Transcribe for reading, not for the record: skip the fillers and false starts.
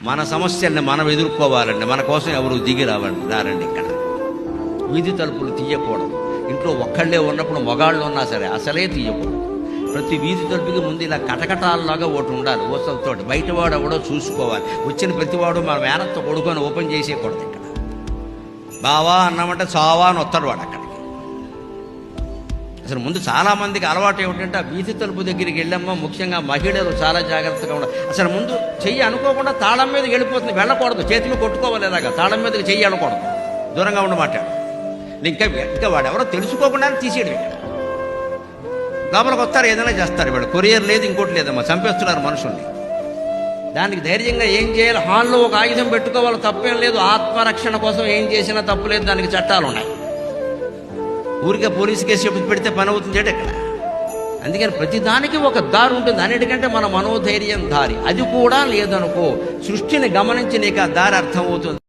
మన సమస్యల్ని మనం ఎదుర్కోవాలండి. మన కోసం ఎవరు దిగి రారండి. ఇక్కడ వీధి తలుపులు తీయకూడదు. ఇంట్లో ఒక్కళ్ళే ఉన్నప్పుడు మొగాళ్ళు ఉన్నా సరే అసలే తీయకూడదు. ప్రతి వీధి తలుపుకి ముందు ఇలా కటకటాలలాగా ఒకటి ఉండాలి ఊసలతోటి. బయటవాడు ఎవడో చూసుకోవాలి. వచ్చిన ప్రతివాడు మన మేనత్తో కొడుకొని ఓపెన్ చేసేయకూడదు. ఇక్కడ బావా అన్నామంటే చావా అని వస్తాడు వాడు అక్కడికి. అసలు ముందు చాలామందికి అలవాటు ఏమిటంటే ఆ వీధి తలుపు దగ్గరికి వెళ్ళమ్మా, ముఖ్యంగా మహిళలు చాలా జాగ్రత్తగా ఉండాలి. అసలు ముందు చెయ్యి అనుకోకుండా తాళం మీదకి వెళ్ళిపోతుంది. వెళ్ళకూడదు, చేతిలో కొట్టుకోవాలి. ఇలాగా తాళం మీదకి చెయ్యి అనకూడదు, దూరంగా ఉండమాటాడు. ఇంకా వాడెవరో తెలుసుకోకుండా తీసేయడం. లోపలికి వస్తారు, ఏదైనా చేస్తారు. వాడు కొరియర్ లేదు, ఇంకోటి లేదమ్మా, చంపేస్తున్నారు మనుషుల్ని. దానికి ధైర్యంగా ఏం చేయాలి? హాల్లో ఒక ఆయుధం పెట్టుకోవాలి, తప్పేం లేదు. ఆత్మరక్షణ కోసం ఏం చేసినా తప్పు లేదు, దానికి చట్టాలు ఉన్నాయి. ఊరికే పోలీసు కేసు పెడితే పని అవుతుంది ఇక్కడ. అందుకని ప్రతి దానికి ఒక దారి ఉంటుంది. అన్నిటికంటే మన మనోధైర్యం దారి. అది కూడా లేదనుకో, సృష్టిని గమనించి నీకు ఆ దారి అర్థమవుతుంది.